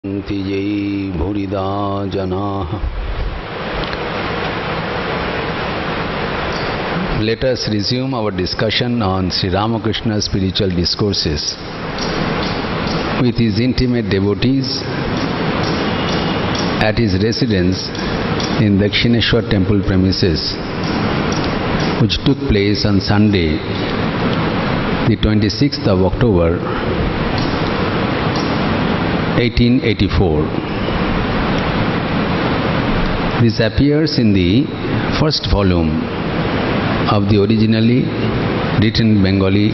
Jai Bhurida Janaha. Let us resume our discussion on Sri Ramakrishna's spiritual discourses with his intimate devotees at his residence in Dakshineshwar temple premises, which took place on Sunday, the 26th of October, 1884. This appears in the first volume of the originally written Bengali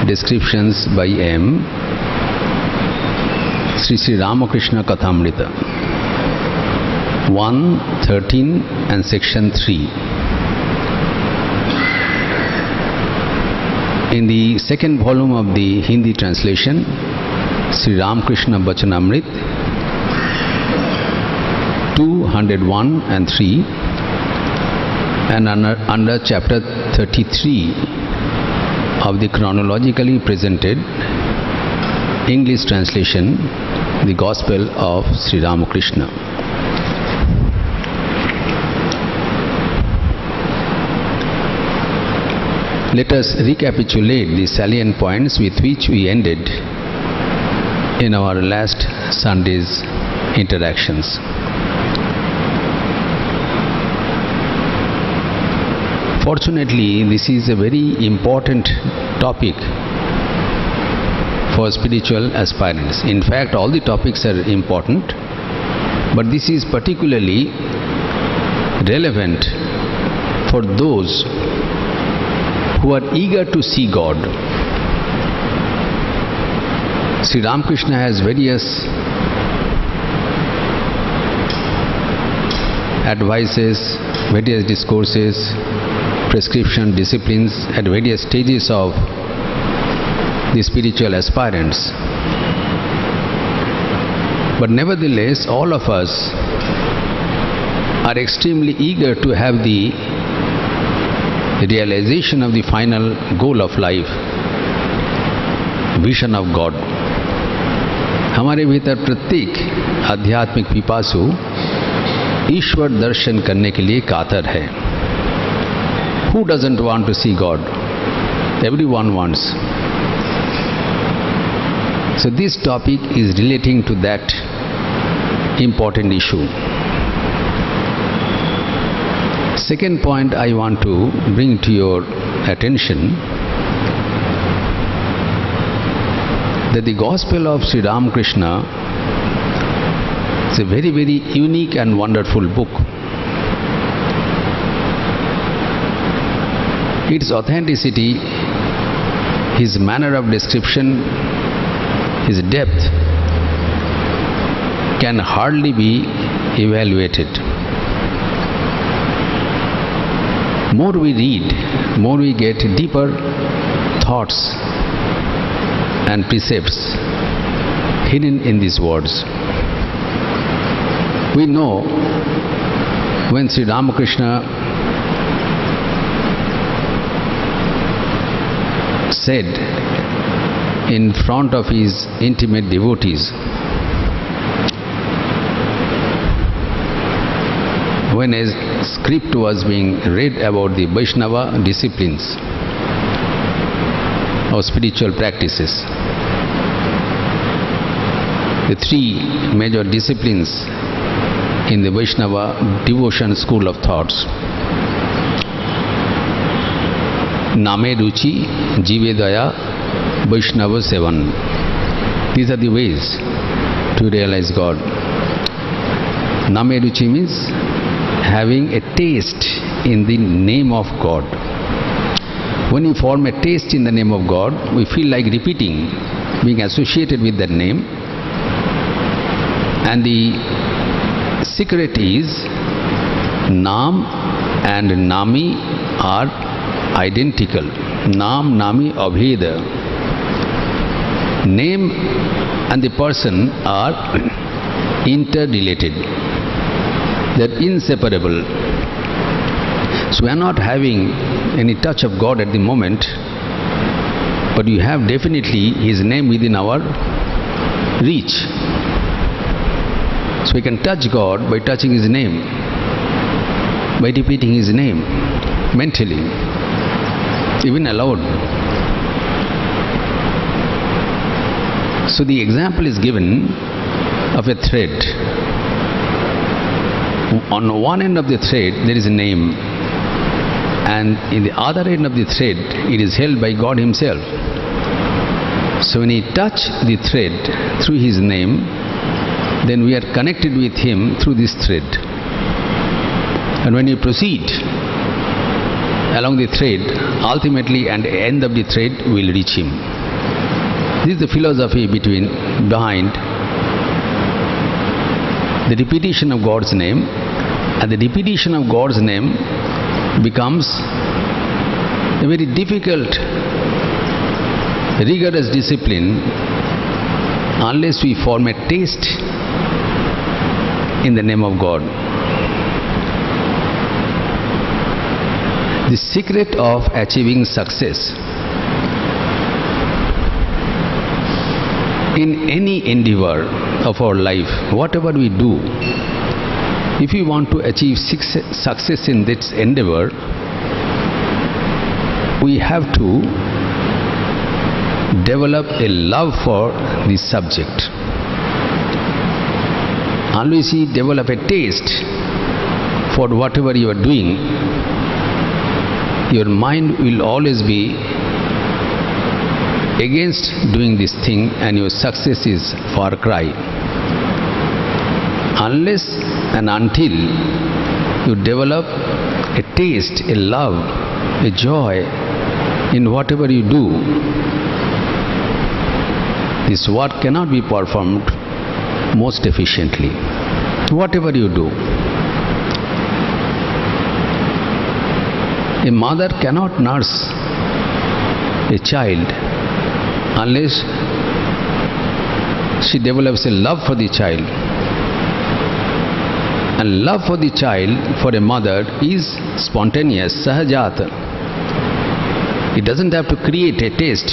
descriptions by M. Sri Ramakrishna Kathamrita 1, 13 and section 3. In the second volume of the Hindi translation, Sri Ramakrishna Vachnamrit 201 and 3, and under chapter 33 of the chronologically presented English translation, the Gospel of Sri Ramakrishna. Let us recapitulate the salient points with which we ended in our last Sunday's interactions. Fortunately, this is a very important topic for spiritual aspirants. In fact, all the topics are important, but this is particularly relevant for those who are eager to see God. Sri Ramakrishna has various advices, various discourses, prescription, disciplines at various stages of the spiritual aspirants. But nevertheless, all of us are extremely eager to have the realization of the final goal of life, vision of God. हमारे भीतर प्रत्येक आध्यात्मिक पिपासु ईश्वर दर्शन करने के लिए कातर है. Who doesn't want to see God? Everyone wants. So this topic is relating to that important issue. Second point I want to bring to your attention, that the Gospel of Sri Ramakrishna is a very, very unique and wonderful book. Its authenticity, his manner of description, his depth can hardly be evaluated. More we read, more we get deeper thoughts and precepts hidden in these words. We know when Sri Ramakrishna said in front of his intimate devotees, when a script was being read about the Vaishnava disciplines or spiritual practices, the three major disciplines in the Vaishnava devotion school of thoughts: Name Ruchi, Jive Daya, Vaishnava Sevan. These are the ways to realize God. Name Ruchi means having a taste in the name of God. When we form a taste in the name of God, we feel like repeating, being associated with that name. And the secret is, Nam and Nami are identical. Nam, Nami, Abheda. Name and the person are interrelated. They're inseparable. So we are not having any touch of God at the moment, but you have definitely His name within our reach. So we can touch God by touching His name, by repeating His name mentally, even aloud. So the example is given of a thread. On one end of the thread there is a name, and in the other end of the thread it is held by God Himself. So when we touch the thread through His name, then we are connected with Him through this thread. And when you proceed along the thread, ultimately at the end of the thread will reach Him. This is the philosophy behind the repetition of God's name, and the repetition of God's name becomes a very difficult, rigorous discipline unless we form a taste in the name of God. The secret of achieving success in any endeavor of our life, whatever we do, if we want to achieve success in this endeavor, we have to develop a love for the subject. Unless you develop a taste for whatever you are doing, your mind will always be against doing this thing, and your success is far cry. Unless and until you develop a taste, a love, a joy in whatever you do, this work cannot be performed most efficiently. Whatever you do, a mother cannot nurse a child unless she develops a love for the child. And love for the child, for a mother, is spontaneous, sahajat. It doesn't have to create a taste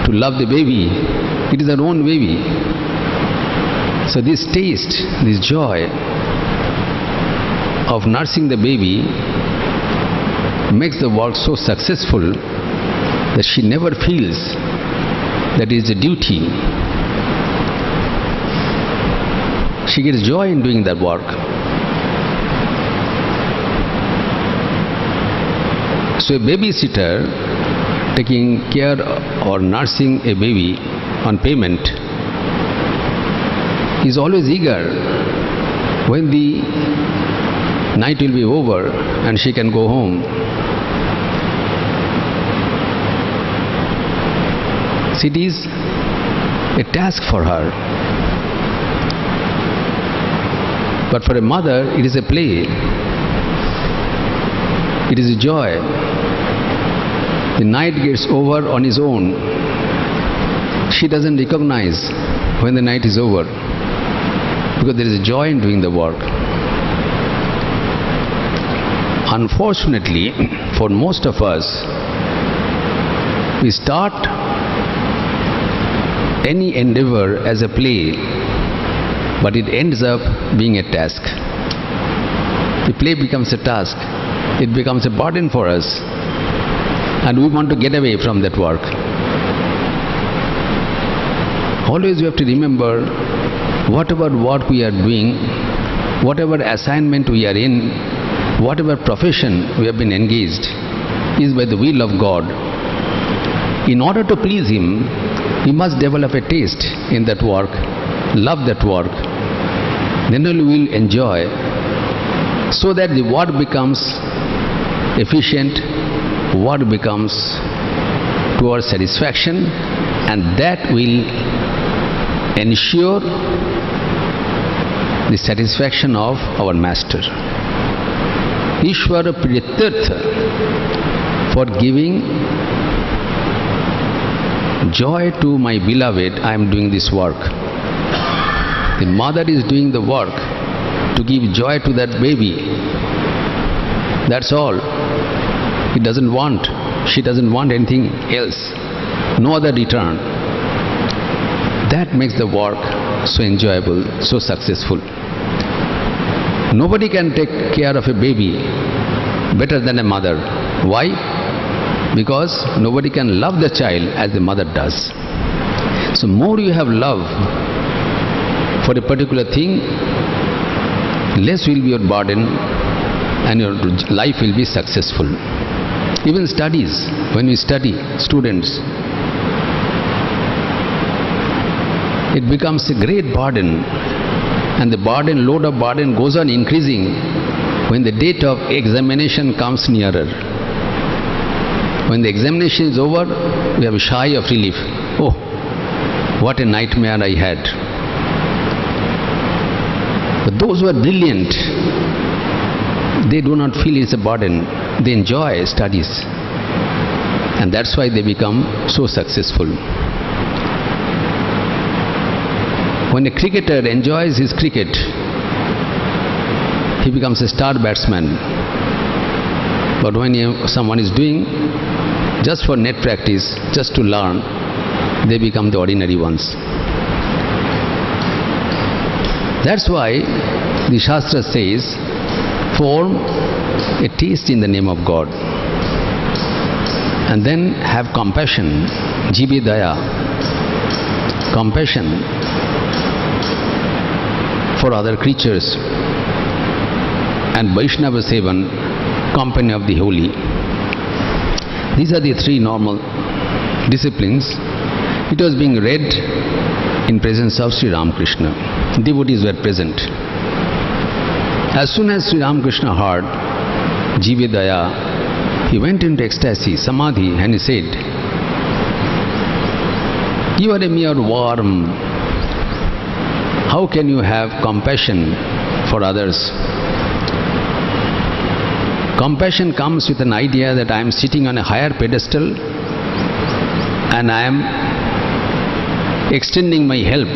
to love the baby. It is her own baby. So this taste, this joy of nursing the baby makes the work so successful that she never feels that it is a duty. She gets joy in doing that work. So a babysitter taking care or nursing a baby on payment is always eager when the night will be over and she can go home. So it is a task for her. But for a mother, it is a play. It is a joy. The night gets over on its own. She doesn't recognize when the night is over, because there is a joy in doing the work. Unfortunately, for most of us, we start any endeavor as a play, but it ends up being a task. The play becomes a task. It becomes a burden for us, and we want to get away from that work. Always we have to remember, whatever work we are doing, whatever assignment we are in, whatever profession we have been engaged, is by the will of God. In order to please Him, we must develop a taste in that work, love that work. Then only we will enjoy, so that the work becomes efficient, work becomes to our satisfaction, and that will ensure the satisfaction of our Master. Ishvara Priyatirtha, for giving joy to my beloved, I am doing this work. The mother is doing the work to give joy to that baby. That's all. She doesn't want anything else. no other return. That makes the work so enjoyable, so successful. Nobody can take care of a baby better than a mother. Why? Because nobody can love the child as the mother does. So more you have love for a particular thing, less will be your burden and your life will be successful. Even studies, when we study, students, it becomes a great burden, and the load of burden goes on increasing when the date of examination comes nearer. When the examination is over, we have a sigh of relief. Oh, what a nightmare I had. But those who are brilliant, they do not feel it's a burden. They enjoy studies. And that's why they become so successful. When a cricketer enjoys his cricket, he becomes a star batsman. But when someone is doing just for net practice, just to learn, they become the ordinary ones. That's why the Shastra says, form a taste in the name of God. And then have compassion, jive daya, compassion for other creatures, and Vaishnava Sevan, company of the holy. These are the three normal disciplines. It was being read in presence of Sri Ramakrishna. Devotees were present. As soon as Sri Ramakrishna heard jive daya, he went into ecstasy, samadhi, and he said, "You are a mere worm. How can you have compassion for others?" Compassion comes with an idea that I am sitting on a higher pedestal and I am extending my help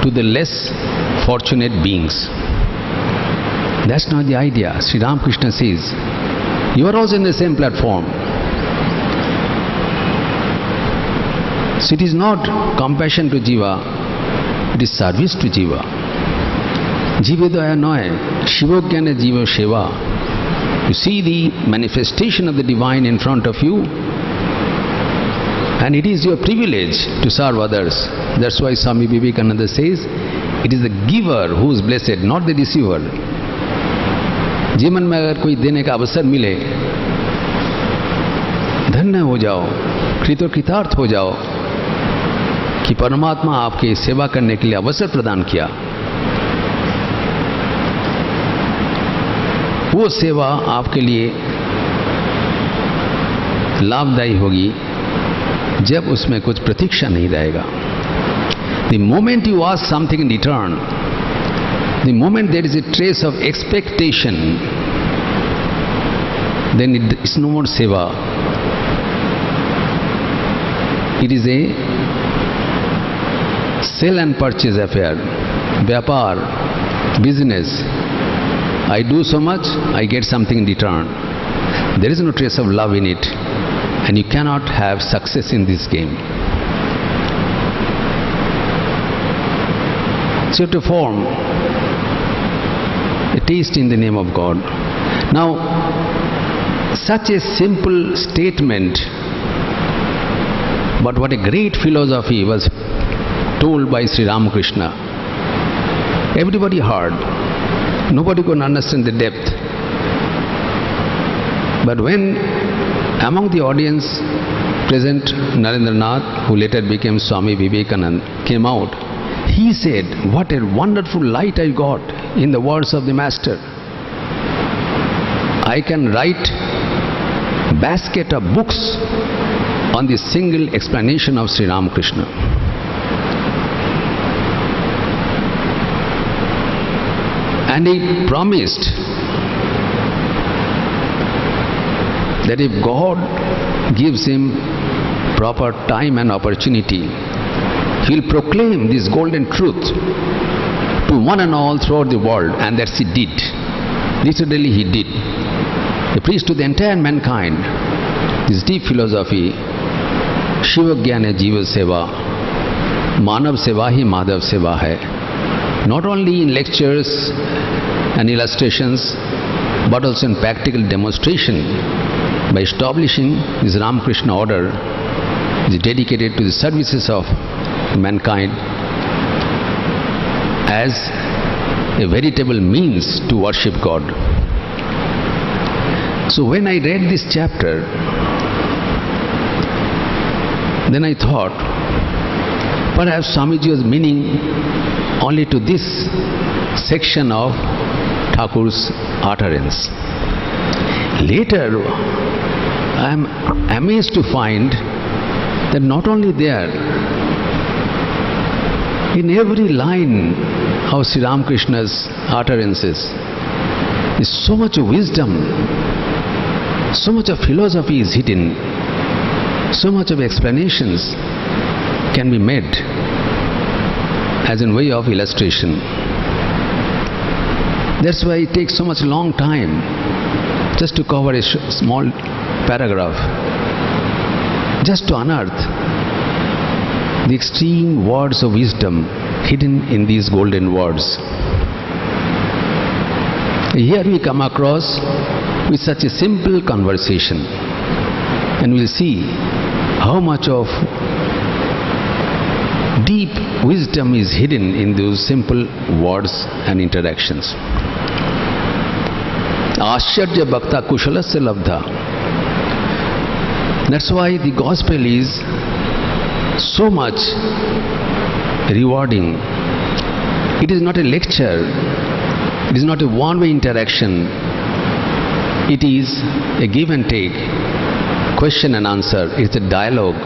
to the less fortunate beings. That's not the idea. Sri Ramakrishna says, you are also in the same platform. So it is not compassion to jiva, it is service to jiva. Jive daya noy, shivogyane jiva seva. You see the manifestation of the divine in front of you, and it is your privilege to serve others. That's why Swami Vivekananda says, it is the giver who is blessed, not the receiver. जीवन में अगर कोई देने का अवसर मिले, धन्य हो जाओ, कृतकृतार्थ हो जाओ कि परमात्मा आपके सेवा करने के लिए अवसर प्रदान किया। वो सेवा आपके लिए लाभदायी होगी जब उसमें कुछ प्रतीक्षा नहीं रहेगा। The moment you ask something in return, the moment there is a trace of expectation, then it is no more seva. It is a sell and purchase affair, vyapar, business. I do so much, I get something in return. There is no trace of love in it, and you cannot have success in this game. So to form a taste in the name of God. Now, such a simple statement, but what a great philosophy was told by Sri Ramakrishna. Everybody heard. Nobody could understand the depth. But when among the audience present Narendranath, who later became Swami Vivekananda, came out, he said, what a wonderful light I got in the words of the Master. I can write basket of books on the single explanation of Sri Ramakrishna. And he promised that if God gives him proper time and opportunity, he will proclaim this golden truth to one and all throughout the world. And that's he did. Literally he did. He preached to the entire mankind this deep philosophy Shiv ज्ञान है जीव सेवा, मानव सेवा ही माधव सेवा है. Not only in lectures and illustrations, but also in practical demonstration by establishing this Ramakrishna order is dedicated to the services of mankind as a veritable means to worship God. So when I read this chapter, then I thought perhaps Swamiji was meaning only to this section of Thakur's utterance. Later, I am amazed to find that not only there, in every line of Sri Ramakrishna's utterances is so much wisdom, so much of philosophy is hidden, so much of explanations can be made as in way of illustration. That's why it takes so much long time just to cover a small paragraph, just to unearth the extreme words of wisdom hidden in these golden words. Here we come across with such a simple conversation, and we'll see how much of deep wisdom is hidden in those simple words and interactions. Ashcharya bhakta kushalasya labdha. That's why the gospel is so much rewarding. It is not a lecture, it is not a one-way interaction, it is a give and take, question and answer, it's a dialogue.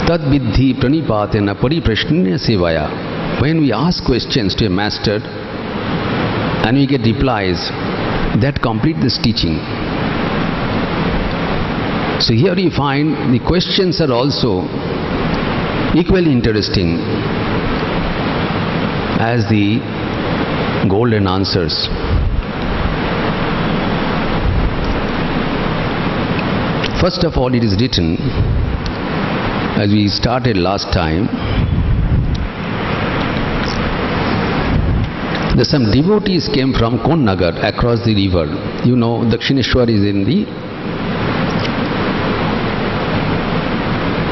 Tad viddhi pranipatena pariprashnena sevaya. When we ask questions to a master and we get replies, that complete this teaching. So here we find the questions are also equally interesting as the golden answers. First of all, it is written, as we started last time, that some devotees came from Konnagar across the river. You know, Dakshineshwar is in the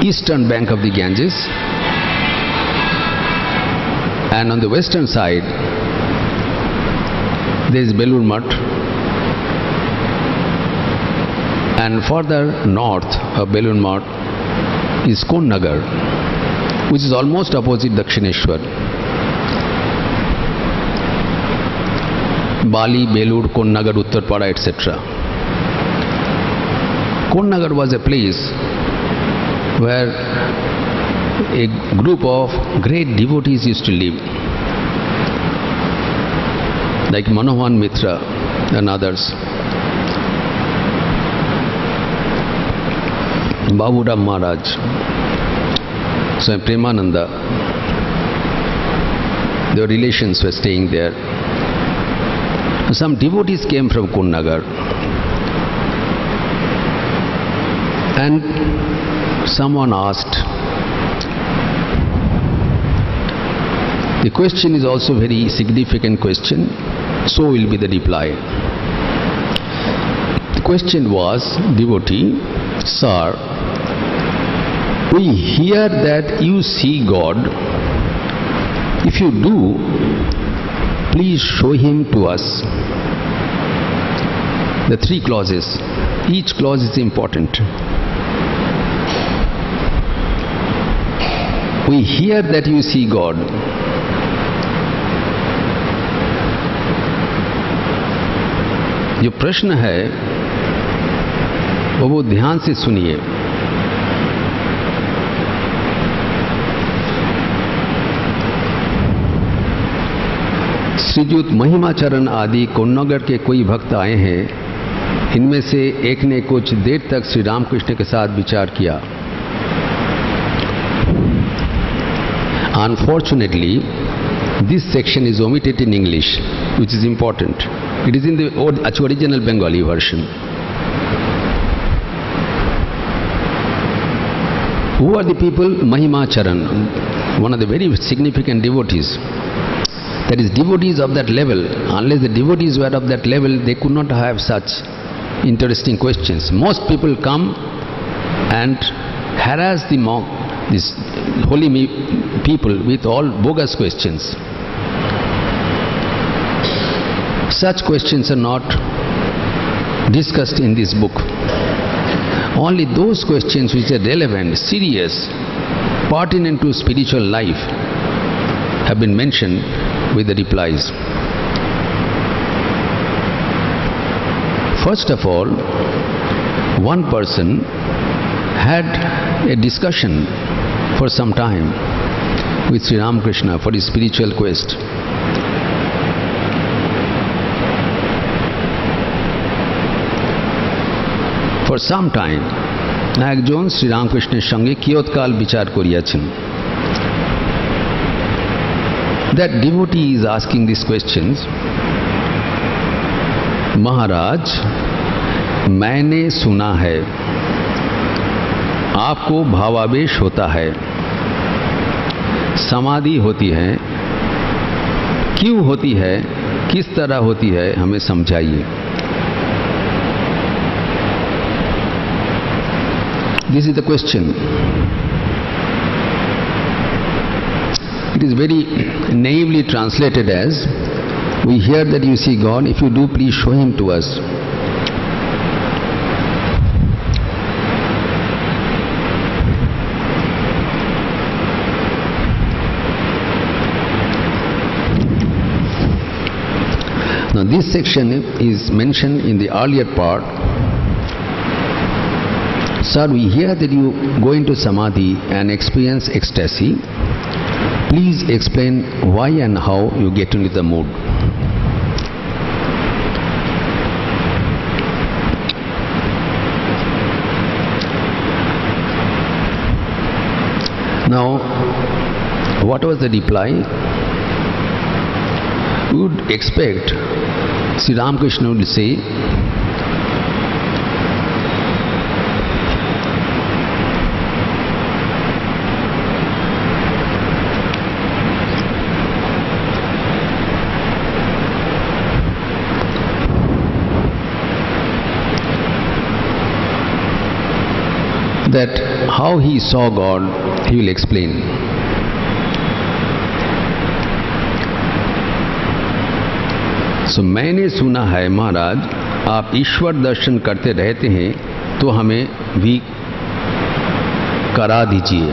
eastern bank of the Ganges, and on the western side there is Belur Math, and further north of Belur Math is Konnagar, which is almost opposite Dakshineshwar. Bali, Belur, Konnagar, Uttarpada, etc. Konnagar was a place where a group of great devotees used to live, like Manohan Mitra and others. Baburam Maharaj, Swami Premananda, their relations were staying there. Some devotees came from Konnagar, and someone asked, the question is also very significant question, so will be the reply. The question was, devotee, sir, we hear that you see God. If you do, please show Him to us. The three clauses, each clause is important. We hear that you see God. जो प्रश्न है वो ध्यान से सुनिए. श्रीयुत महिमाचरण आदि कोन्नगर के कोई भक्त आए हैं. इनमें से एक ने कुछ देर तक श्री रामकृष्ण के साथ विचार किया. Unfortunately, this section is omitted in English, which is important. It is in the original Bengali version. Who are the people? Mahima Charan, one of the very significant devotees. That is, devotees of that level. Unless the devotees were of that level, they could not have such interesting questions. Most people come and harass the monk, these holy people, with all bogus questions. Such questions are not discussed in this book. Only those questions which are relevant, serious, pertinent to spiritual life have been mentioned with the replies. First of all, one person had a discussion for some time with Sri Ramakrishna for his spiritual quest. For some time, একজন শ্রী রামকৃষ্ণের সঙ্গে কিয়ৎকাল বিচার করিয়াছেন. That devotee is asking these questions. महाराज, मैंने सुना है आपको भावावेश होता है, समाधि होती है, क्यों होती है, किस तरह होती है, हमें समझाइए. This is the question. It is very naively translated as, we hear that you see God, if you do, please show Him to us. Now this section is mentioned in the earlier part. Sir, we hear that you go into Samadhi and experience ecstasy. Please explain why and how you get into the mood. Now, what was the reply? We would expect Sri Ramakrishna would say, that how he saw God, he will explain. So, मैंने सुना है महाराज आप ईश्वर दर्शन करते रहते हैं, तो हमें भी करा दीजिए.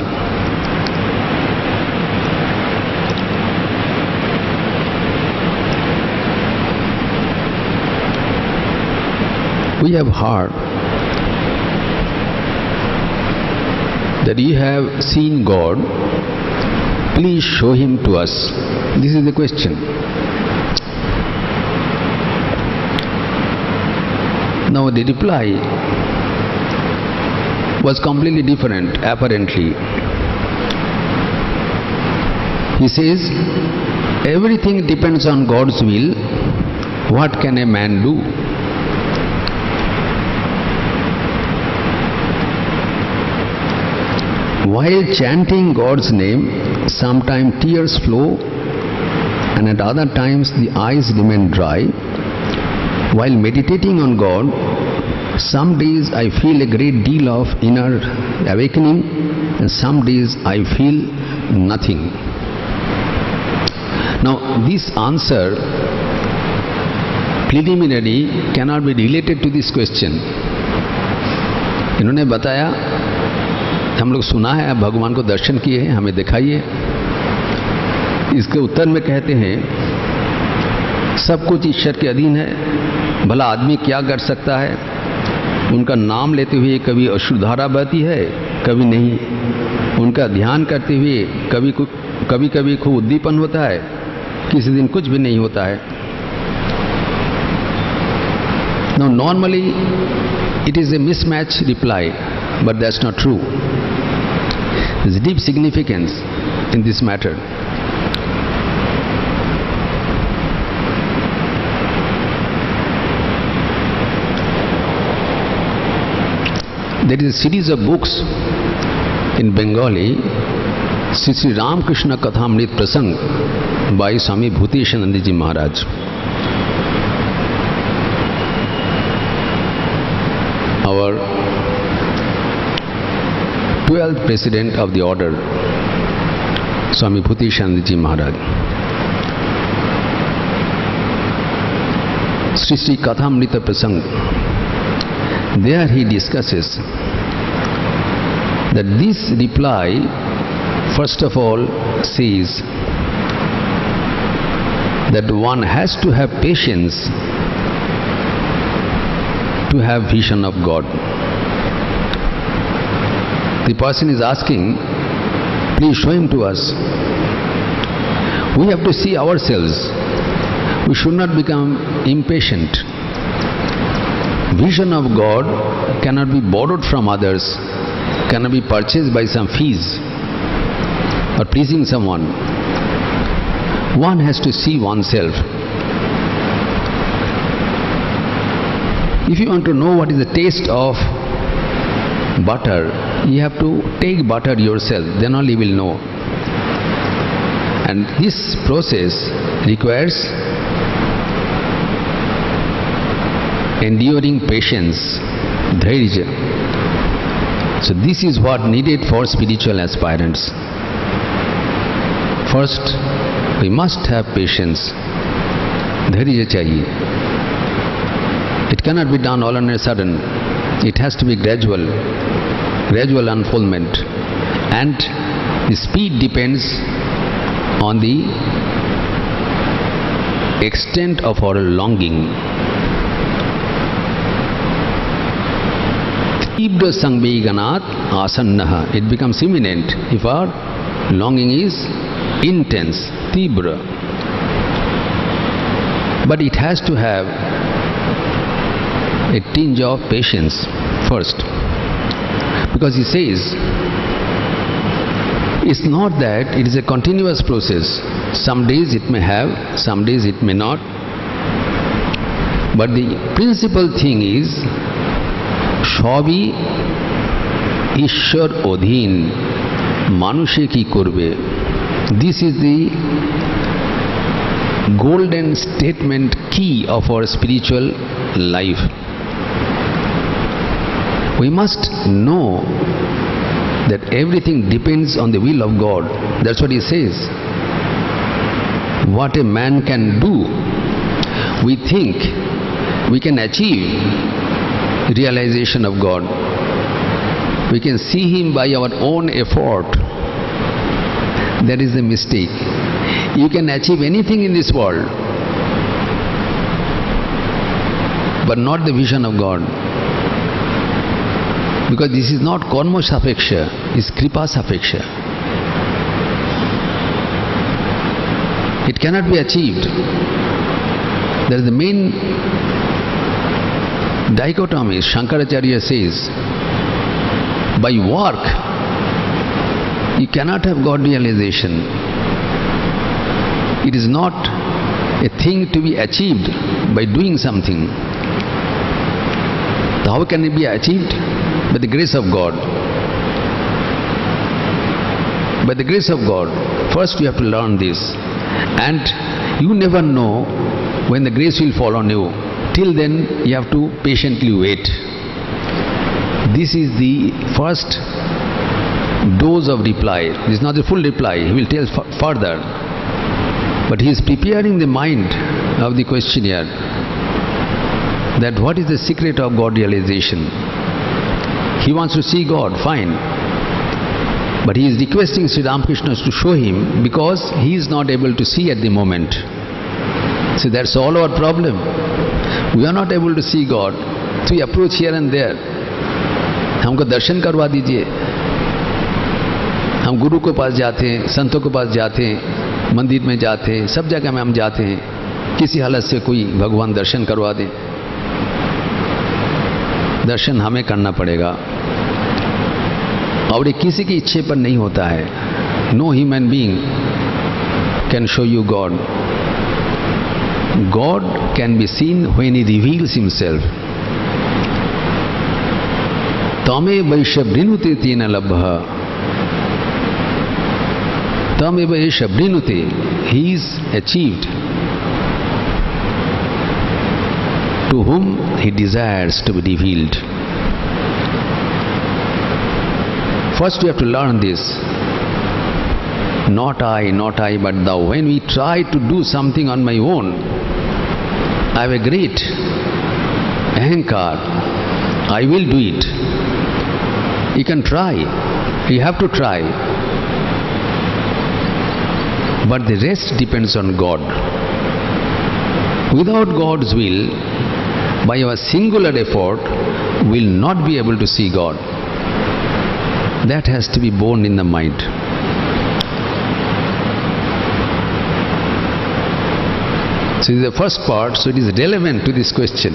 We have heard that you have seen God, please show Him to us. This is the question. Now the reply was completely different, apparently. He says, everything depends on God's will. What can a man do? While chanting God's name, sometimes tears flow and at other times the eyes remain dry. While meditating on God, some days I feel a great deal of inner awakening and some days I feel nothing. Now this answer preliminary cannot be related to this question. इन्होंने बताया, हम लोग सुना है, भगवान को दर्शन किए हैं, हमें दिखाइए. इसके उत्तर में कहते हैं, सब कुछ ईश्वर के अधीन है, भला आदमी क्या कर सकता है. उनका नाम लेते हुए कभी अश्रुधारा बहती है, कभी नहीं. उनका ध्यान करते हुए कभी कभी खूब उद्दीपन होता है, किसी दिन कुछ भी नहीं होता है. Now normally it is a mismatched reply, but that's not true. There's deep significance in this matter. There is a series of books in Bengali, Sri Ramakrishna Kathamrita Prasang by Swami Muktinathananda Maharaj. Our 12th President of the Order, Swami Muktinathananda Maharaj. Sri Kathamrita Prasang, there he discusses that this reply first of all says that one has to have patience to have vision of God. The person is asking, please show him to us. We have to see ourselves. We should not become impatient. Vision of God cannot be borrowed from others, cannot be purchased by some fees or pleasing someone. One has to see oneself. If you want to know what is the taste of butter, you have to take butter yourself, then only you will know. And this process requires enduring patience, dhairya. So this is what needed for spiritual aspirants. First, we must have patience. Dhairya chahiye. It cannot be done all on a sudden. It has to be gradual unfoldment. And the speed depends on the extent of our longing. Tibra sangveganat asannaha. It becomes imminent if our longing is intense, tibra. But it has to have a tinge of patience first. Because he says, it's not that it is a continuous process. Some days it may have, some days it may not. But the principal thing is, Shobi Ishwar Odhin Manushe ki kurbe. This is the golden statement key of our spiritual life. We must know that everything depends on the will of God. That's what he says. What a man can do, we think we can achieve realization of God. We can see Him by our own effort. That is a mistake. You can achieve anything in this world, but not the vision of God. Because this is not karma sapeksha, it's kripa sapeksha. It cannot be achieved. That is the main dichotomy. Shankaracharya says, by work, you cannot have God realization. It is not a thing to be achieved by doing something. How can it be achieved? By the grace of God. By the grace of God. First you have to learn this. And you never know when the grace will fall on you. Till then you have to patiently wait. This is the first dose of reply. This is not the full reply. He will tell further. But he is preparing the mind of the questioner that what is the secret of God realization. He wants to see God, fine. But he is requesting Sri Ramakrishna to show him because he is not able to see at the moment. See, that's all our problem. We are not able to see God. So we approach here and there. हमको दर्शन करवा दीजिए. हम गुरु के पास जाते हैं, संतों के पास जाते हैं, मंदिर में जाते हैं, सब जगह में हम जाते हैं. किसी हालत से कोई भगवान दर्शन करवा दे. दर्शन हमें करना पड़ेगा और ये किसी की इच्छा पर नहीं होता है. No human being can show you God. God can be seen when He reveals Himself. Tame vaishya brinute tena labha Tameva esha brinute. He is achieved to whom he desires to be revealed. First we have to learn this. Not I, but thou. When we try to do something on my own, I have a great ahankar. I will do it. You can try. You have to try. But the rest depends on God. Without God's will, by our singular effort, we will not be able to see God. That has to be born in the mind. So this is the first part, so it is relevant to this question.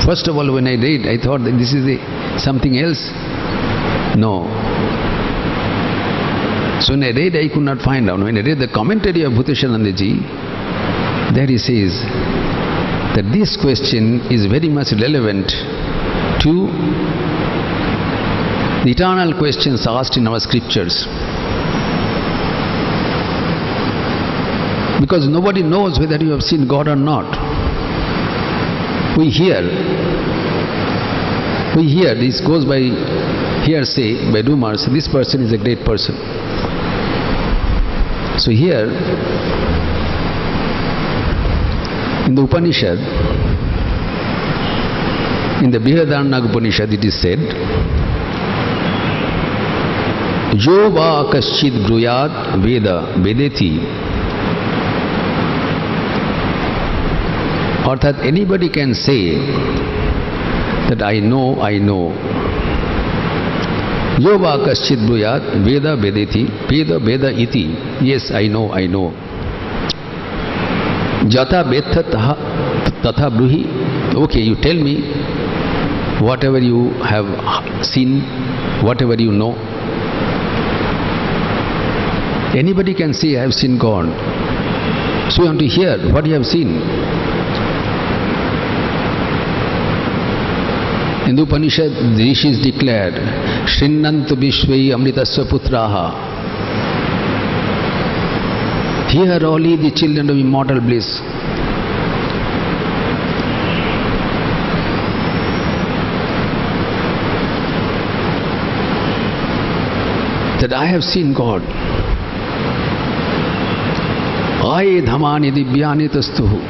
First of all, when I read, I thought that this is something else. No. So when I read, I could not find out. When I read the commentary of Bhuteshanandaji, there he says that this question is very much relevant to the eternal questions asked in our scriptures. Because nobody knows whether you have seen God or not. We hear, this goes by hearsay, by rumors, this person is a great person. So here, in the Upanishad, in the Brihadaranyaka Upanishad, it is said, Jo va kaschid gruyat veda vedeti. Or that anybody can say that I know. Jo va kaschid gruyat veda vedeti, veda iti. Yes, I know. Jata vetha tatha bruhi. Okay, you tell me whatever you have seen, whatever you know. Anybody can say, I have seen God. So you want to hear what you have seen. In the Upanishad, the Rishis declared, Shrinnantu Vishvai Amritasya Putraha. Hear all ye the children of immortal bliss. That I have seen God. Aye dhamani divyani tastuhu.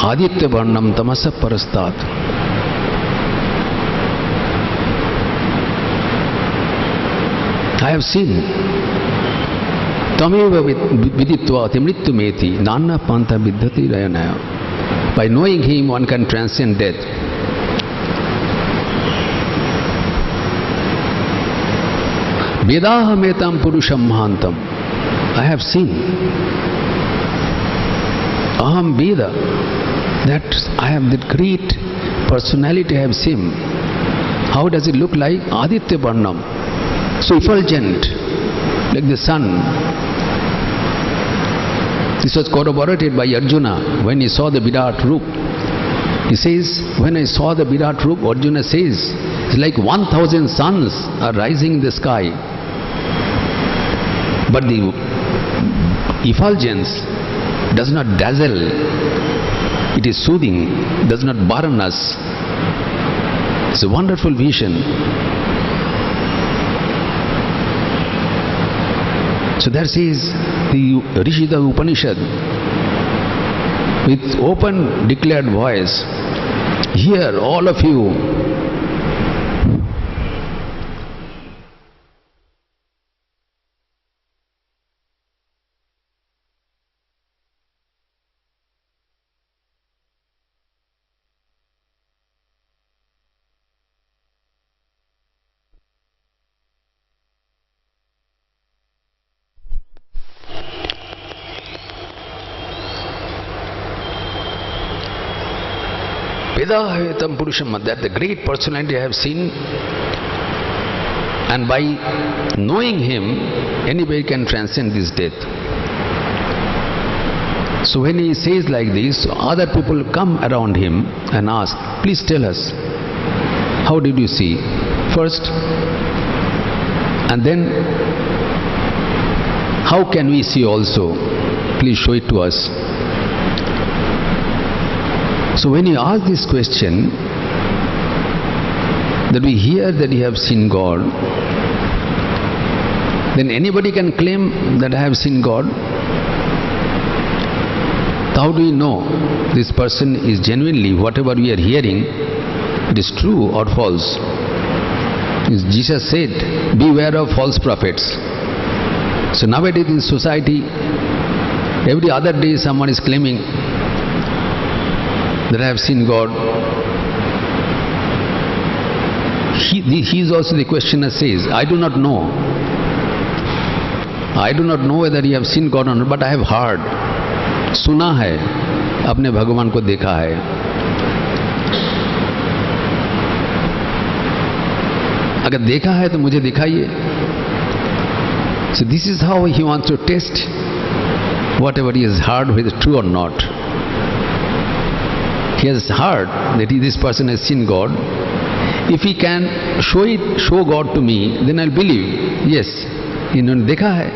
Aditya varnam tamasa parastat. I have seen. Tameva viditva timrittu meti nana panta viddhati rayanaya. By knowing Him, one can transcend death. Vedaha metam purusham mahantam. I have seen. Aham Veda. That I have that great personality I have seen. How does it look like? Aditya Varnam. So effulgent, like the sun. This was corroborated by Arjuna when he saw the Virat Roop. He says, when I saw the Virat Roop, Arjuna says, it's like 1,000 suns are rising in the sky. But the effulgence does not dazzle. It is soothing, does not burn us. It's a wonderful vision. So that says the Rishida Upanishad with open declared voice, hear all of you. Vedahetam Purusham, that the great personality I have seen, and by knowing Him, anybody can transcend this death. So when he says like this, other people come around him and ask, please tell us, How did you see? First, and then how can we see also? Please show it to us. So when you ask this question, that we hear that you have seen God, then anybody can claim that I have seen God. How do we know this person is genuinely, whatever we are hearing, it is true or false? Jesus said, beware of false prophets. So nowadays in society, every other day someone is claiming that I have seen God. He is also, the questioner says, I do not know. I do not know whether you have seen God or not, but I have heard. सुना है, अपने भगवान को देखा है. अगर देखा है तो मुझे दिखाइए. So this is how he wants to test whatever he has heard, whether it's true or not. He has heard that this person has seen God. If he can show God to me, then I'll believe. Yes, इन्होंने देखा है.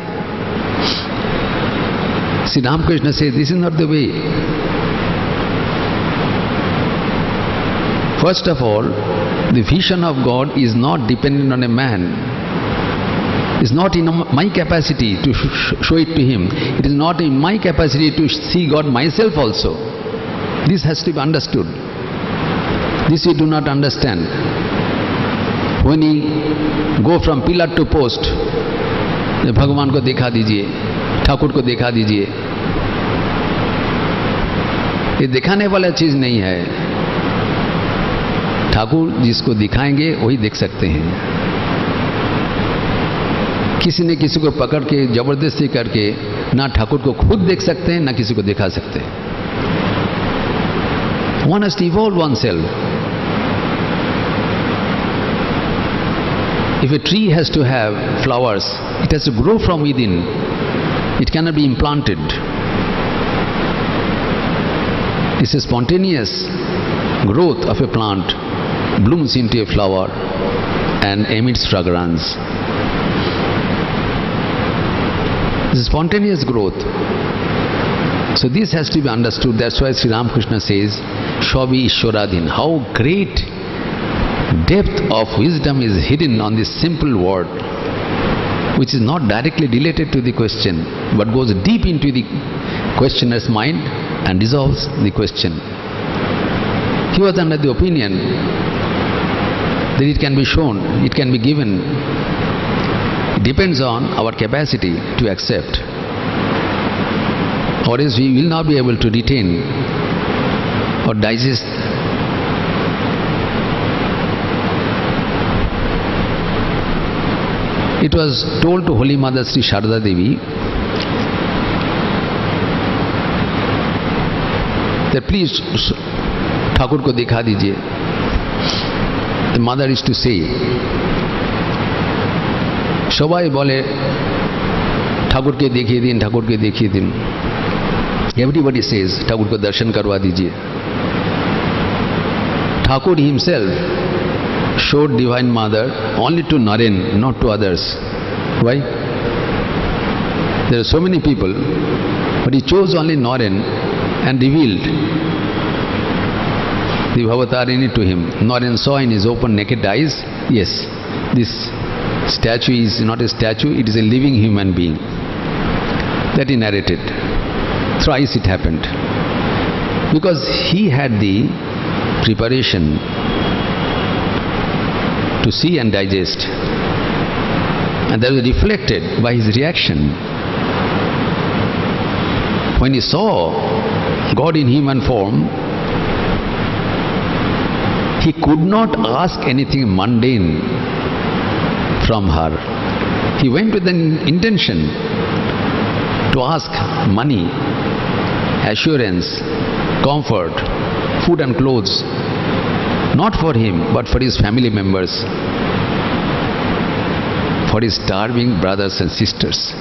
See, Ramakrishna says, this is not the way. First of all, the vision of God is not dependent on a man. It's not in my capacity to show it to him. It is not in my capacity to see God myself also. This has to be understood. This we do not understand. When we go from pillar to post, भगवान को दिखा दीजिए, ठाकुर को दिखा दीजिए, ये दिखाने वाला चीज नहीं है. ठाकुर जिसको दिखाएंगे वही देख सकते हैं. किसी ने किसी को पकड़ के जबरदस्ती करके ना ठाकुर को खुद देख सकते हैं ना किसी को दिखा सकते हैं. One has to evolve oneself. If a tree has to have flowers, it has to grow from within. It cannot be implanted. It's a spontaneous growth of a plant, blooms into a flower and emits fragrance. It's a spontaneous growth. So this has to be understood. That's why Sri Ramakrishna says, Shavi Ishwaradhin. How great depth of wisdom is hidden on this simple word, which is not directly related to the question, but goes deep into the questioner's mind and resolves the question. He was under the opinion that it can be shown, it can be given. It depends on our capacity to accept, or else we will not be able to retain or digest. It was told to Holy Mother Sri Sharda Devi that please Thakur को दिखा दीजिए. The mother is to say, सबाई बोले ठाकुर के देखिए दिन, ठाकुर के देखिए दिन. Everybody says ठाकुर को दर्शन करवा दीजिए. Thakur himself showed Divine Mother only to Naren, not to others. Why? There are so many people, but he chose only Naren and revealed the Bhavatarini to him. Naren saw in his open naked eyes, yes, this statue is not a statue, it is a living human being. That he narrated. Thrice it happened. Because he had the preparation to see and digest, and that was reflected by his reaction. When he saw God in human form, he could not ask anything mundane from her. He went with an intention to ask money, assurance, comfort, food and clothes, not for him but for his family members, for his starving brothers and sisters.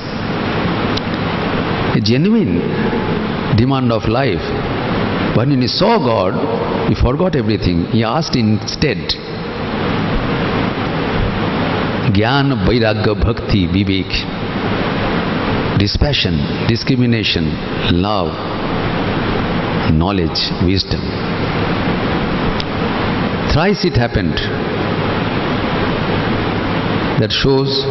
A genuine demand of life. But when he saw God, he forgot everything. He asked instead Jnana, Vairagya, Bhakti, Vivek, dispassion, discrimination, love, knowledge, wisdom. Thrice it happened. That shows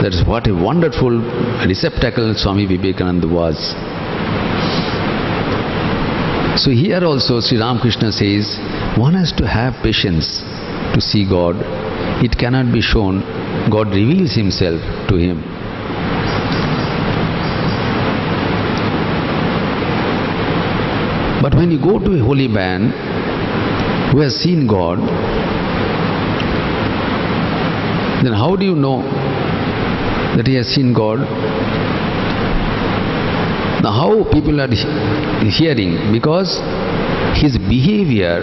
that's what a wonderful receptacle Swami Vivekananda was. So here also Sri Ramakrishna says, one has to have patience to see God. It cannot be shown. God reveals himself to him. But when you go to a holy man who has seen God, then how do you know that he has seen God? Now how people are hearing? Because his behavior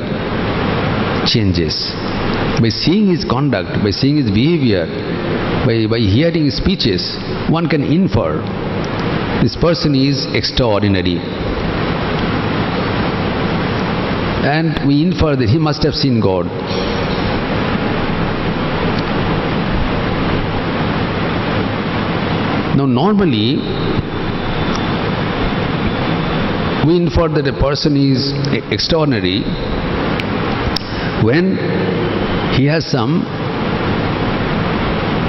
changes. By seeing his conduct, by seeing his behavior, by hearing his speeches, one can infer this person is extraordinary. And we infer that he must have seen God. Now normally, we infer that a person is extraordinary when he has some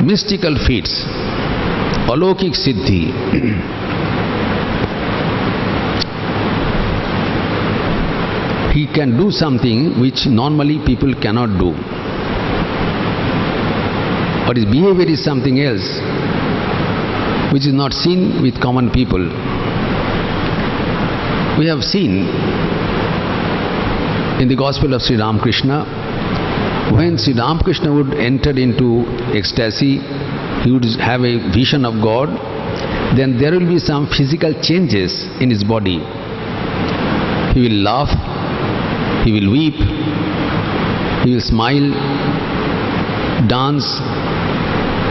mystical feats, alaukik siddhi. He can do something which normally people cannot do. But his behavior is something else, which is not seen with common people. We have seen in the Gospel of Sri Ramakrishna, when Sri Ramakrishna would enter into ecstasy, he would have a vision of God, then there will be some physical changes in his body. He will laugh, he will weep, he will smile, dance,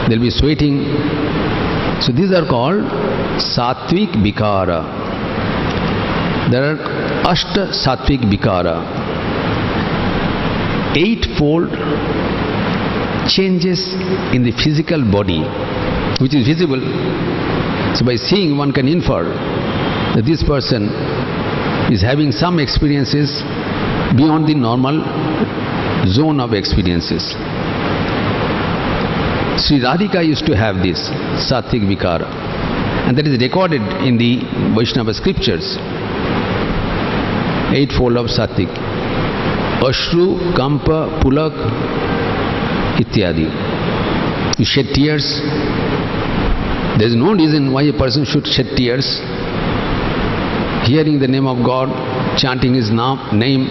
there will be sweating. So these are called Sattvic Vikara. There are Ashta Sattvic Vikara. Eightfold changes in the physical body, which is visible. So by seeing, one can infer that this person is having some experiences beyond the normal zone of experiences. Sri Radhika used to have this Sattvic Vikara, and that is recorded in the Vaishnava scriptures. Eightfold of Sattvic: Ashru, Kampa, Pulak, Ityadi. You shed tears. There is no reason why a person should shed tears. Hearing the name of God, chanting his name,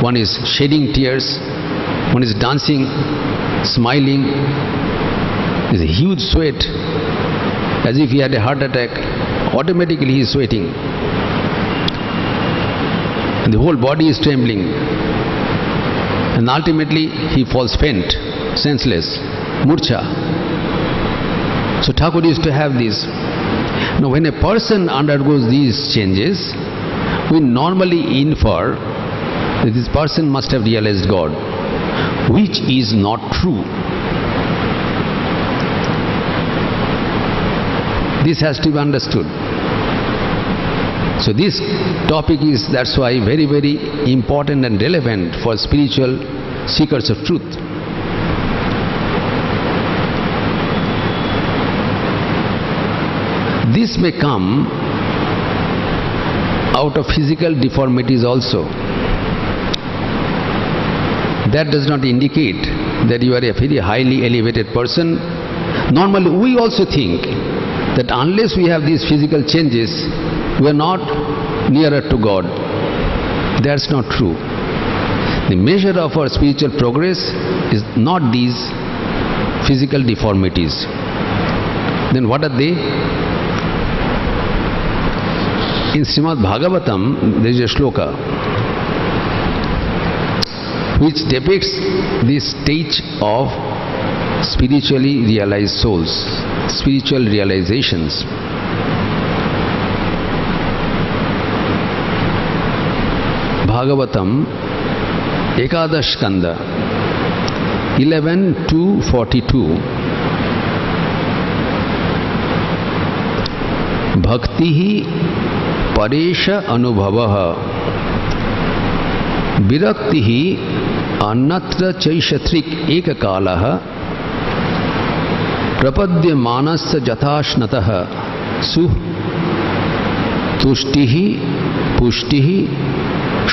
one is shedding tears, one is dancing, smiling. There is a huge sweat, as if he had a heart attack. Automatically he is sweating. And the whole body is trembling. And ultimately he falls faint, senseless, murcha. So Thakur used to have this. Now when a person undergoes these changes, we normally infer that this person must have realized God, which is not true. This has to be understood. So this topic is, that's why, very, very important and relevant for spiritual seekers of truth. This may come out of physical deformities also. That does not indicate that you are a very highly elevated person. Normally we also think that unless we have these physical changes, we are not nearer to God. That's not true. The measure of our spiritual progress is not these physical deformities. Then what are they? In Srimad Bhagavatam, there is a shloka which depicts this stage of spiritually realized souls, spiritual realizations. Bhagavatam, Ekadash Skanda, 11:242. Bhaktihi paresha anubhavah viraktihi annatra chaishatrik ekakalah prapadyamanasya jathashnatah su tushtihi pushtihi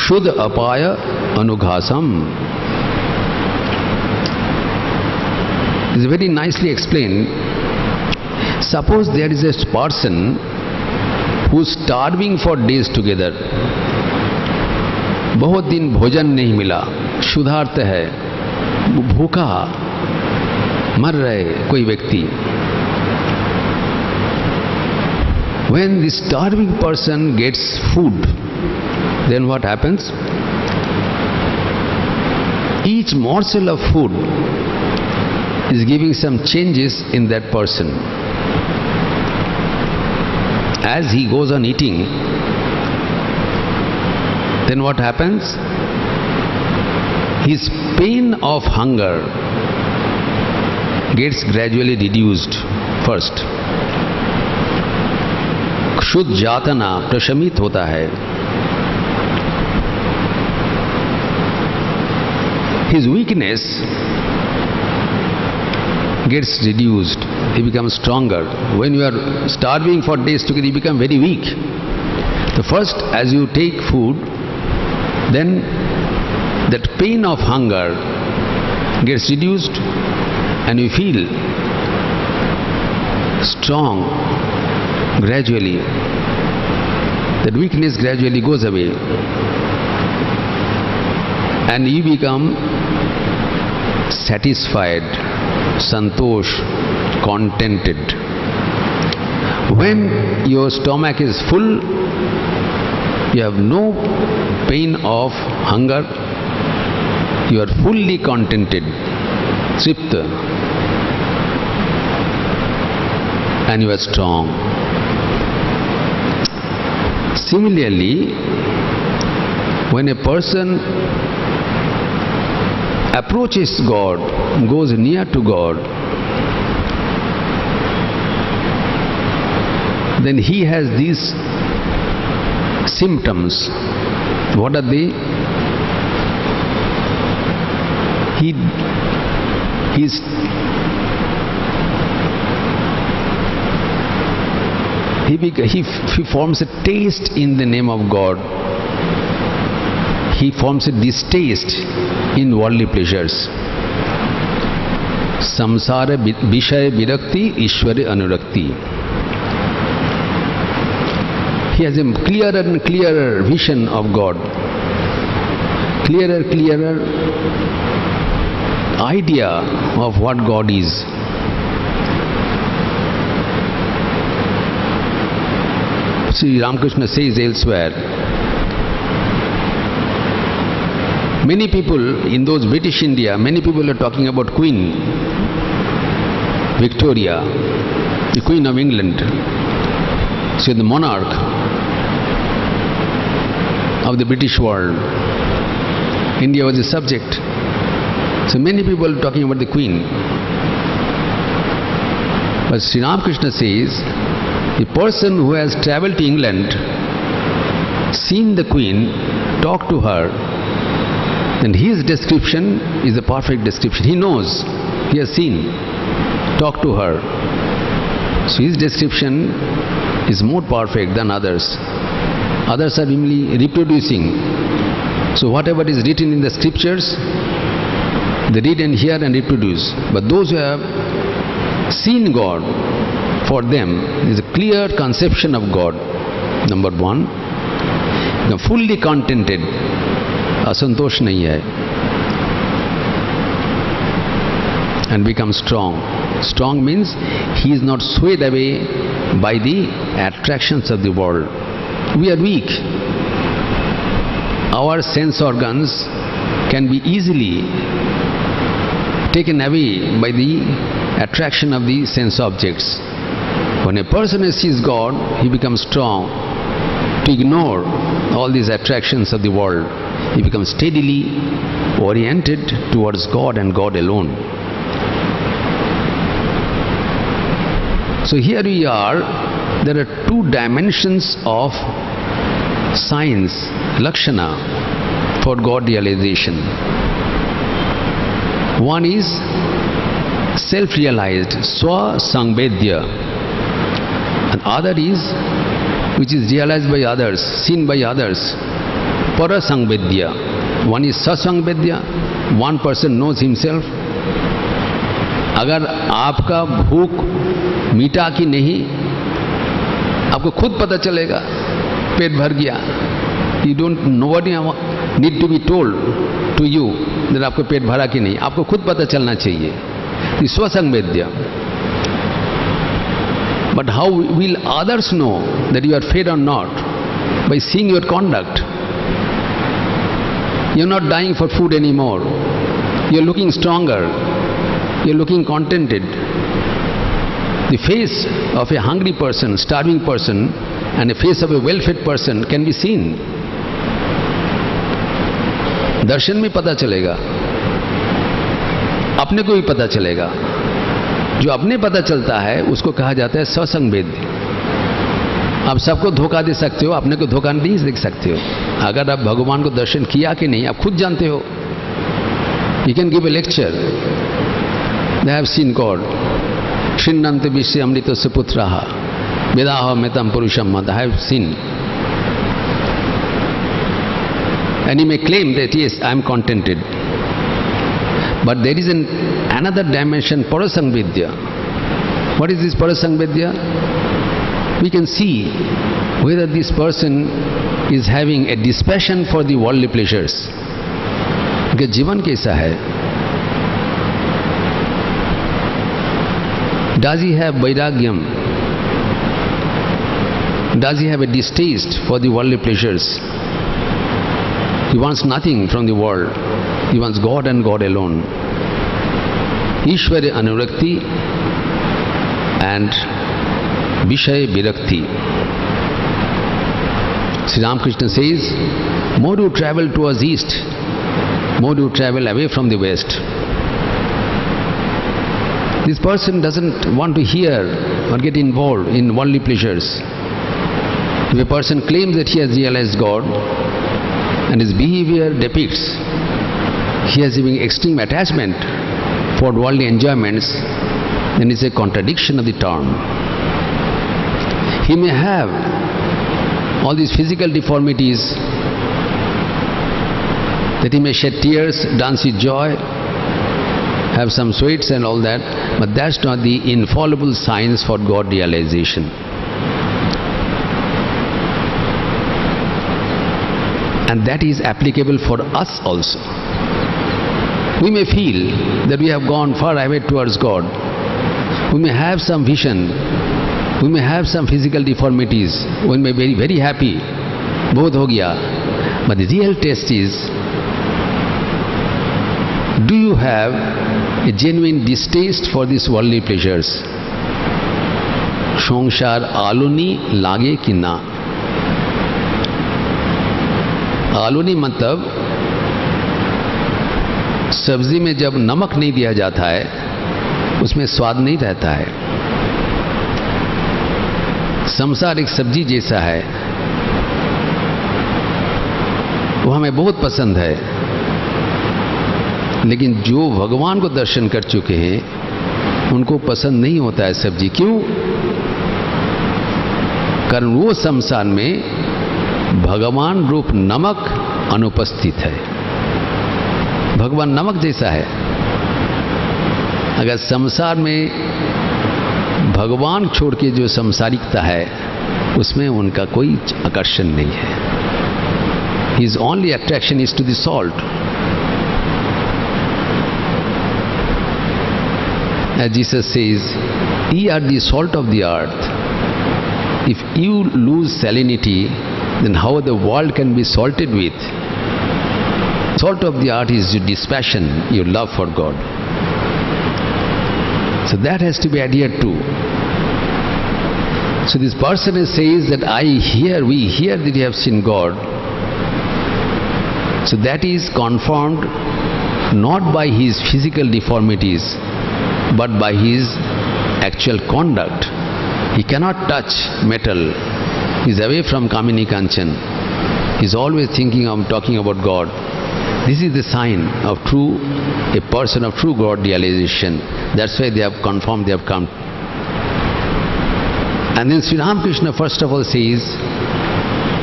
shudh apaya anughasam. This is very nicely explained. Suppose there is a person who is starving for days together. बहुत दिन भोजन नहीं मिला, क्षुधार्त है, भूखा मर रहे कोई व्यक्ति. When the starving person gets food, then what happens? Each morsel of food is giving some changes in that person. As he goes on eating, then what happens? His pain of hunger gets gradually reduced first. क्षुध जातना प्रशमित होता है. His weakness gets reduced. He becomes stronger. When you are starving for days together, you become very weak. The first, as you take food, then that pain of hunger gets reduced and you feel strong gradually. That weakness gradually goes away and you become satisfied, santosh, contented. When your stomach is full, you have no pain of hunger, you are fully contented, tripta, and you are strong. Similarly, when a person approaches God, goes near to God, then he has these symptoms. What are they? He forms a taste in the name of God. He forms a distaste in worldly pleasures. Samsara vishaya virakti, Ishwari anurakti. He has a clearer and clearer vision of God. Clearer idea of what God is. See, Ramakrishna says elsewhere, many people in those British India, many people are talking about Queen Victoria, the Queen of England. So the monarch of the British world. India was the subject. So many people are talking about the Queen. But Sri Ramakrishna says, the person who has travelled to England, seen the Queen, talked to her, then his description is a perfect description. He knows, he has seen, talked to her. So his description is more perfect than others. Others are merely reproducing. So whatever is written in the scriptures, they read and hear and reproduce. But those who have seen God, for them is a clear conception of God. Number one, they are fully contented. Asantosh nahi hai. And become strong. Strong means he is not swayed away by the attractions of the world. We are weak. Our sense organs can be easily taken away by the attraction of the sense objects. When a person sees God, he becomes strong to ignore all these attractions of the world. He becomes steadily oriented towards God and God alone. So here we are, there are two dimensions of signs, lakshana, for God realization. One is self-realized, swa-sangbedya, and other is which is realized by others, seen by others, para-sangbedya. One is sa-sangbedya, one person knows himself. अगर आपका भूख मीठा कि नहीं आपको खुद पता चलेगा, पेट भर गया. You don't, nobody need to be told to you that आपको पेट भरा कि नहीं, आपको खुद पता चलना चाहिए. स्वसंवेद्य. But how will others know that you are fed or not? By seeing your conduct. You are not dying for food anymore. You are looking stronger. You are looking contented. The face of a hungry person, starving person, and the face of a well-fed person can be seen. दर्शन में पता चलेगा, अपने को भी पता चलेगा. जो अपने पता चलता है उसको कहा जाता है ससंवेद्य. आप सबको धोखा दे सकते हो, अपने को धोखा नहीं दे सकते हो. अगर आप भगवान को दर्शन किया कि नहीं आप खुद जानते हो. You can give a lecture. They have seen God. Shrinnante Vishya Amrita Suputraha Vedaha Metam Purusham Mad. I have seen. And he may claim that yes, I am contented. But there is another dimension, Parasangvidya. What is this Parasangvidya? We can see whether this person is having a dispassion for the worldly pleasures. उनका जीवन कैसा है? Does he have vairagyam? Does he have a distaste for the worldly pleasures? He wants nothing from the world. He wants God and God alone. Ishwari Anurakti and Vishaya Virakti. Sri Ramakrishna says, more you travel towards east, more you travel away from the west. This person doesn't want to hear or get involved in worldly pleasures. If a person claims that he has realized God and his behavior depicts he is having extreme attachment for worldly enjoyments, then it's a contradiction of the term. He may have all these physical deformities, that he may shed tears, dance with joy, have some sweets and all that, but that's not the infallible signs for God realization. And that is applicable for us also. We may feel that we have gone far away towards God. We may have some vision. We may have some physical deformities. We may be very, very happy. Bodh ho gaya. But the real test is, do you have a genuine distaste for these worldly pleasures? Shongshar aluni lage ki na. आलूनी मतलब सब्जी में जब नमक नहीं दिया जाता है उसमें स्वाद नहीं रहता है. संसार एक सब्जी जैसा है, वो हमें बहुत पसंद है, लेकिन जो भगवान को दर्शन कर चुके हैं उनको पसंद नहीं होता है सब्जी. क्यों? कारण वो संसार में भगवान रूप नमक अनुपस्थित है. भगवान नमक जैसा है. अगर संसार में भगवान छोड़ के जो संसारिकता है उसमें उनका कोई आकर्षण नहीं है. His only attraction is to the salt. As Jesus says, ye are the salt of the earth. If you lose salinity, then how the world can be salted with? Salt of the earth is your dispassion, your love for God. So that has to be adhered to. So this person says that we hear that you have seen God. So that is confirmed not by his physical deformities, but by his actual conduct. He cannot touch metal. He is away from Kamini Kanchan. He is always thinking of talking about God. This is the sign of a person of true God realization. That's why they have confirmed, they have come. And then Sri Ramakrishna first of all says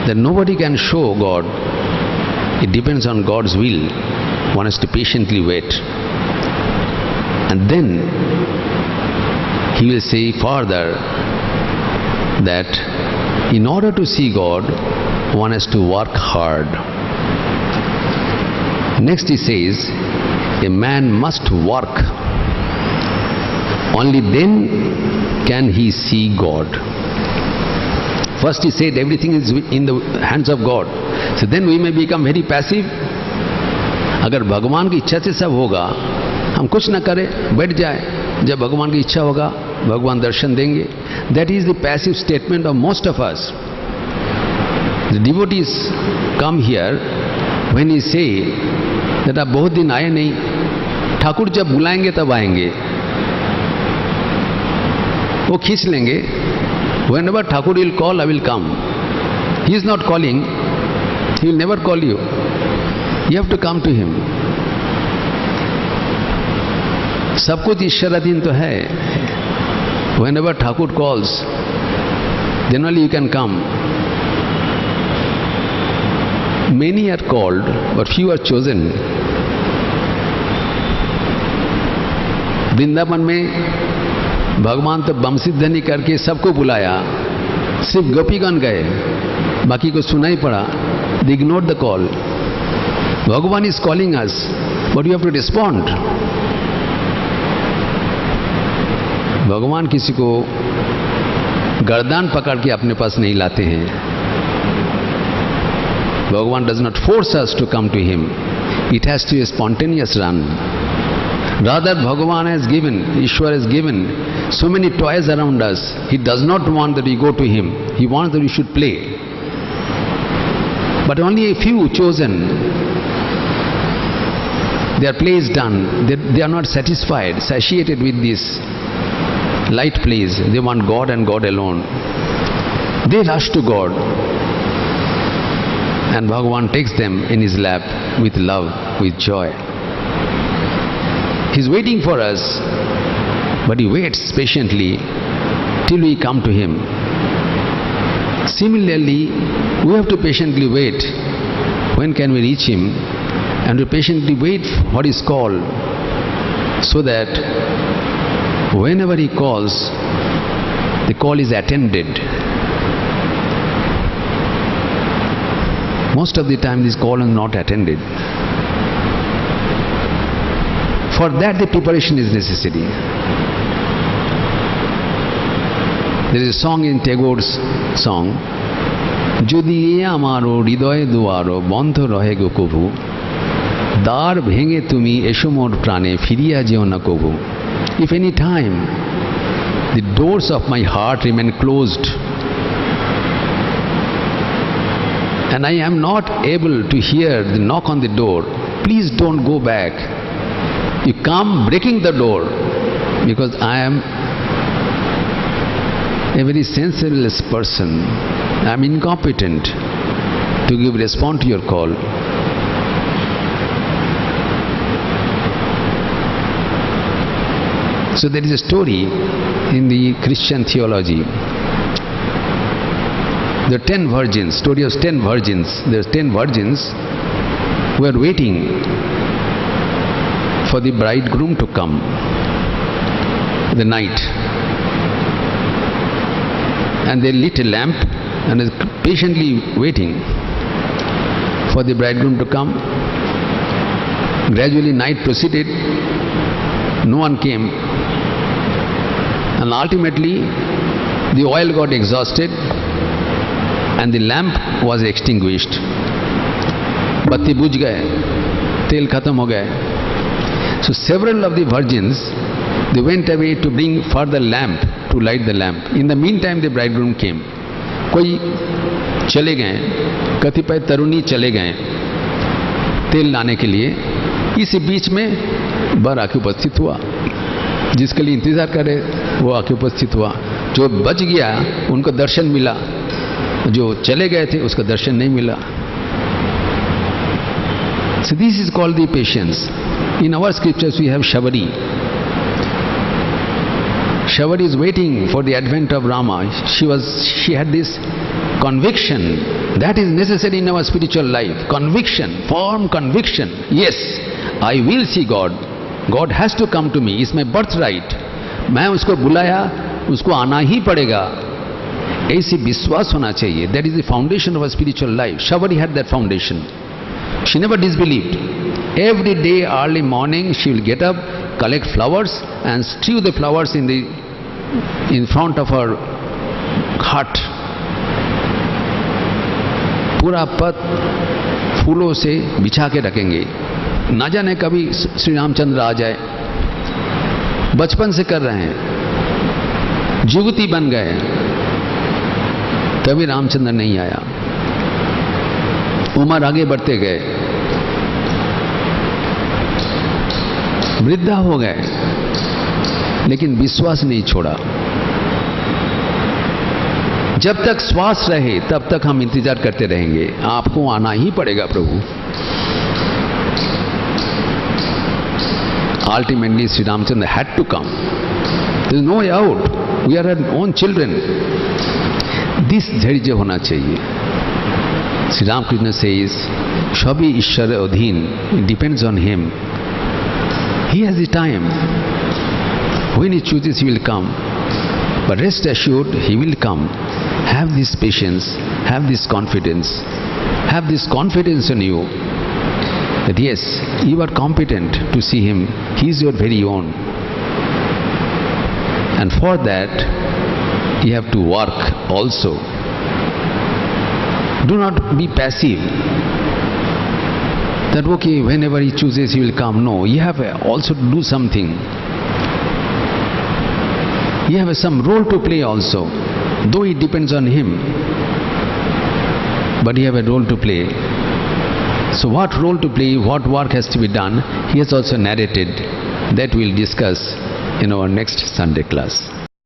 that nobody can show God. It depends on God's will. One has to patiently wait. And then he will say further that in order to see God, one has to work hard. Next he says, a man must work. Only then can he see God. First he said everything is in the hands of God. So then we may become very passive. अगर भगवान की इच्छा से सब होगा, हम कुछ न करें, बैठ जाए, जब भगवान की इच्छा होगा, भगवान दर्शन देंगे. That is the passive statement of most of us. The devotees come here when he say that आप बहुत दिन आए नहीं, ठाकुर जब बुलाएंगे तब आएंगे. वो खींच लेंगे. Whenever Thakur will call, I will come. He is not calling. He will never call you. You have to come to him. सब कुछ ईश्वराधीन तो है. Whenever Thakur calls, then only you can come. Many are called, but few are chosen. Vrindavan में भगवान तो बमसिद्धनी करके सबको बुलाया, सिर्फ गोपीगण गए, बाकी को सुना ही पड़ा. They ignored the call. भगवान is calling us, but you have to respond. भगवान किसी को गर्दन पकड़ के अपने पास नहीं लाते हैं. भगवान does not force us to come to him. It has to be a spontaneous run. Rather, Bhagavan has given, Ishwar has given so many toys around us. He does not want that we go to him. He wants that we should play. But only a few chosen, their play is done. They are not satisfied, satiated with this light plays. They want God and God alone. They rush to God. And Bhagavan takes them in his lap with love, with joy. He is waiting for us, but he waits patiently till we come to him. Similarly, we have to patiently wait. When can we reach him? And to patiently wait for his call, so that whenever he calls, the call is attended. Most of the time this call is not attended. For that the preparation is necessary. There is a song in Tagore's song, Jodi e amaro hridoye duaro bondho rahe go kobu, dar bhenge tumi esho mor prane firiya jeo na kobu. If any time the doors of my heart remain closed and I am not able to hear the knock on the door, please don't go back. You come breaking the door, because I am a very senseless person. I am incompetent to give response to your call. So there is a story in the Christian theology. There are 10 virgins, story of 10 virgins. There are 10 virgins who are waiting for the bridegroom to come in the night. And they lit a lamp and is patiently waiting for the bridegroom to come. Gradually night proceeded, no one came, and ultimately the oil got exhausted and the lamp was extinguished. Batti bujh gaye, tel khatam ho gaye. So several of the virgins, they went away to bring further lamp, to light the lamp. In the meantime the bridegroom came. कोई चले गए, कतिपय तरुणी चले गए. तेल लाने के लिए। इसी बीच में बर आके उपस्थित हुआ, जिसके लिए इंतजार करे वो आके उपस्थित हुआ। जो बच गया उनको दर्शन मिला, जो चले गए थे उसका दर्शन नहीं मिला। So this is called the patience. In our scriptures we have Shavari. Shavari is waiting for the advent of Rama. She had this conviction that is necessary in our spiritual life. Conviction, firm conviction. Yes, I will see God. God has to come to me. It's my birthright. मैं उसको बुलाया, उसको आना ही पड़ेगा। ऐसी विश्वास होना चाहिए. That is the foundation of a spiritual life. Shavari had that foundation. She never disbelieved. Every day early morning she will get up, collect flowers and strew the flowers in front of her hut. पूरा पथ फूलों से बिछा के रखेंगे, ना जाने कभी श्री रामचंद्र आ जाए। बचपन से कर रहे हैं, जुगती बन गए, कभी रामचंद्र नहीं आया। उम्र आगे बढ़ते गए, वृद्धा हो गए, लेकिन विश्वास नहीं छोड़ा। जब तक श्वास रहे तब तक हम इंतजार करते रहेंगे, आपको आना ही पड़ेगा प्रभु। Ultimately Sri Ramchandra had to come. There is no way out. We are our own children. This धैर्य होना चाहिए। Sri Ramakrishna says, Shabi Ishwara Adhin, it depends on him. He has the time. When he chooses, he will come. But rest assured, he will come. Have this patience, have this confidence. Have this confidence in you that yes, you are competent to see him. He is your very own. And for that, you have to work also. Do not be passive. That okay, whenever he chooses he will come. No, you have also to do something. You have some role to play also. Though it depends on him, but you have a role to play. So what role to play, what work has to be done, he has also narrated. That we'll discuss in our next Sunday class.